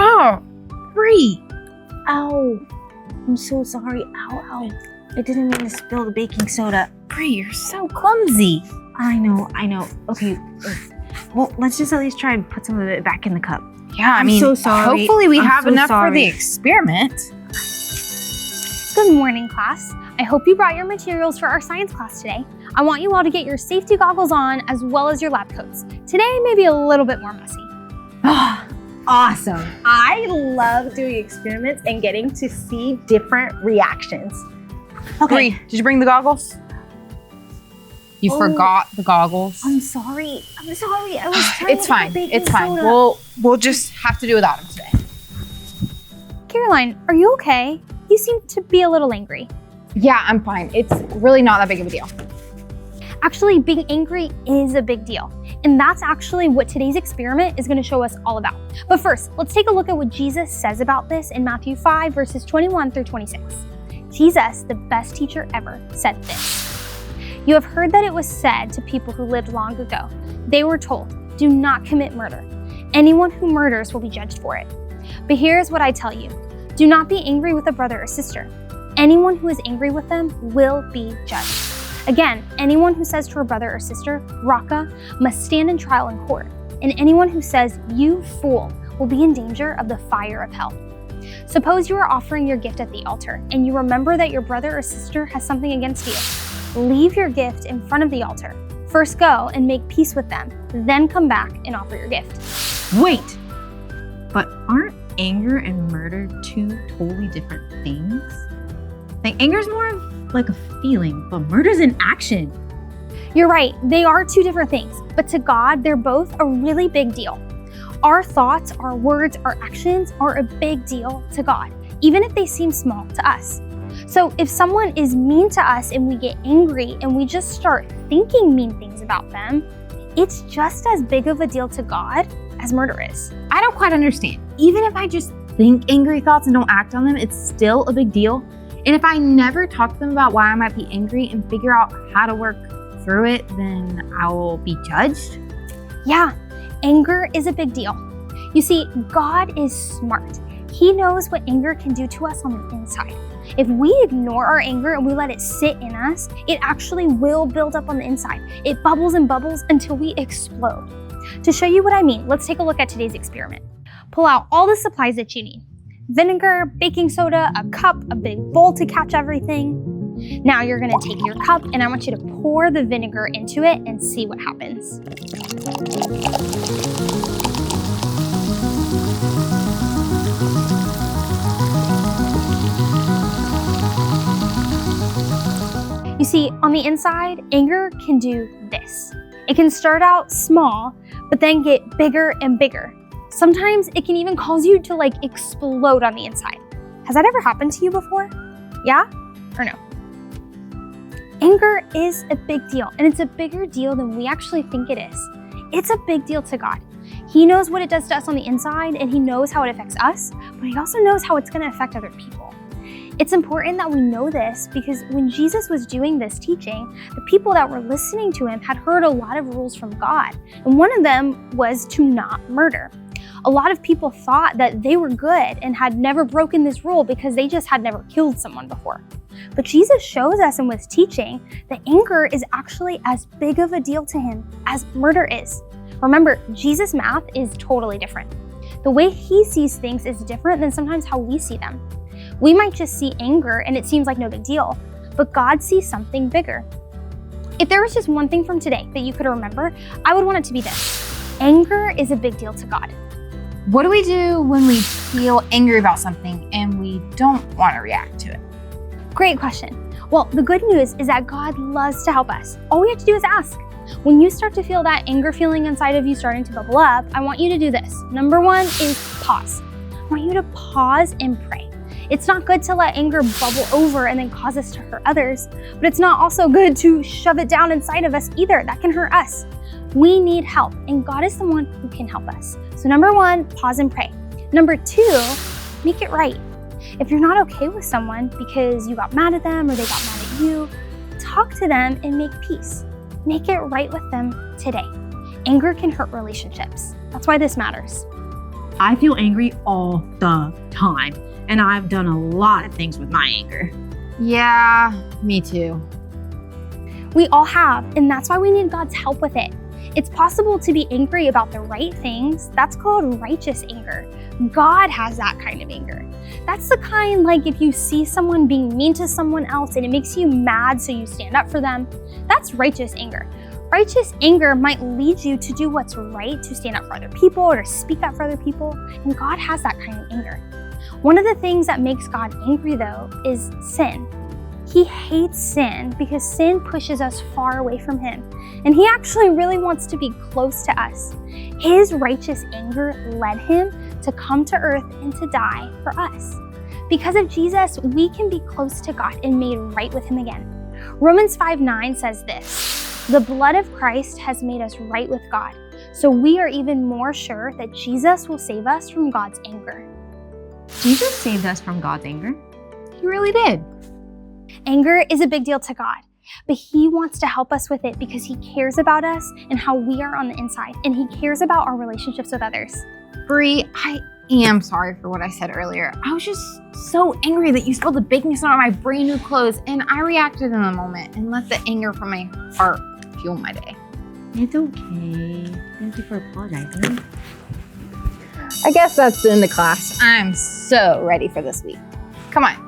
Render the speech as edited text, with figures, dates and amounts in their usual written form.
Oh, Bree. Ow. I'm so sorry. Ow. I didn't mean to spill the baking soda. Bree, you're so clumsy. I know. Okay, well, let's just at least try and put some of it back in the cup. Yeah, I'm so sorry. Hopefully we I'm have so enough for the sorry. experiment. Good morning, class. I hope you brought your materials for our science class today. I want you all to get your safety goggles on as well as your lab coats. Today may be a little bit more messy. Awesome. I love doing experiments and getting to see different reactions. Okay. Bree, did you bring the goggles? You forgot the goggles. I'm sorry. I was trying It's to fine. get baking It's fine. soda. We'll just have to do without them today. Caroline, are you okay? You seem to be a little angry. Yeah, I'm fine. It's really not that big of a deal. Actually, being angry is a big deal. And that's actually what today's experiment is going to show us all about. But first, let's take a look at what Jesus says about this in Matthew 5, verses 21 through 26. Jesus, the best teacher ever, said this. You have heard that it was said to people who lived long ago. They were told, do not commit murder. Anyone who murders will be judged for it. But here's what I tell you. Do not be angry with a brother or sister. Anyone who is angry with them will be judged. Again, anyone who says to a brother or sister, Raka, must stand in trial in court. And anyone who says, you fool, will be in danger of the fire of hell. Suppose you are offering your gift at the altar, and you remember that your brother or sister has something against you. Leave your gift in front of the altar. First go and make peace with them, then come back and offer your gift. Wait, but aren't anger and murder two totally different things? Like, anger's more of like a feeling, but murder's an action. You're right, they are two different things, but to God, they're both a really big deal. Our thoughts, our words, our actions are a big deal to God, even if they seem small to us. So if someone is mean to us and we get angry and we just start thinking mean things about them, it's just as big of a deal to God as murder is. I don't quite understand. Even if I just think angry thoughts and don't act on them, it's still a big deal. And if I never talk to them about why I might be angry and figure out how to work through it, then I will be judged. Yeah, anger is a big deal. You see, God is smart. He knows what anger can do to us on the inside. If we ignore our anger and we let it sit in us, it actually will build up on the inside. It bubbles and bubbles until we explode. To show you what I mean, let's take a look at today's experiment. Pull out all the supplies that you need. Vinegar, baking soda, a cup, a big bowl to catch everything. Now you're gonna take your cup and I want you to pour the vinegar into it and see what happens. You see, on the inside, anger can do this. It can start out small, but then get bigger and bigger. Sometimes it can even cause you to explode on the inside. Has that ever happened to you before? Yeah or no? Anger is a big deal, and it's a bigger deal than we actually think it is. It's a big deal to God. He knows what it does to us on the inside, and He knows how it affects us, but He also knows how it's going to affect other people. It's important that we know this because when Jesus was doing this teaching, the people that were listening to Him had heard a lot of rules from God, and one of them was to not murder. A lot of people thought that they were good and had never broken this rule because they just had never killed someone before. But Jesus shows us in his teaching that anger is actually as big of a deal to Him as murder is. Remember, Jesus' math is totally different. The way He sees things is different than sometimes how we see them. We might just see anger and it seems like no big deal, but God sees something bigger. If there was just one thing from today that you could remember, I would want it to be this. Anger is a big deal to God. What do we do when we feel angry about something and we don't want to react to it? Great question. Well, the good news is that God loves to help us. All we have to do is ask. When you start to feel that anger feeling inside of you starting to bubble up, I want you to do this. Number one is pause. I want you to pause and pray. It's not good to let anger bubble over and then cause us to hurt others, but it's not also good to shove it down inside of us either. That can hurt us. We need help, and God is the one who can help us. So number one, pause and pray. Number two, make it right. If you're not okay with someone because you got mad at them or they got mad at you, talk to them and make peace. Make it right with them today. Anger can hurt relationships. That's why this matters. I feel angry all the time, and I've done a lot of things with my anger. Yeah, me too. We all have, and that's why we need God's help with it. It's possible to be angry about the right things. That's called righteous anger. God has that kind of anger. That's the kind like if you see someone being mean to someone else and it makes you mad, so you stand up for them. That's righteous anger. Righteous anger might lead you to do what's right, to stand up for other people or to speak up for other people, and God has that kind of anger. One of the things that makes God angry, though, is sin. He hates sin because sin pushes us far away from Him, and He actually really wants to be close to us. His righteous anger led Him to come to earth and to die for us. Because of Jesus, we can be close to God and made right with Him again. Romans 5:9 says this: "The blood of Christ has made us right with God, so we are even more sure that Jesus will save us from God's anger." Jesus saved us from God's anger. He really did. Anger is a big deal to God, but He wants to help us with it because He cares about us and how we are on the inside, and He cares about our relationships with others. Bree, I am sorry for what I said earlier. I was just so angry that you spilled the baking soda on my brand new clothes, and I reacted in the moment and let the anger from my heart fuel my day. It's okay. Thank you for apologizing. I guess that's the end of class. I'm so ready for this week. Come on,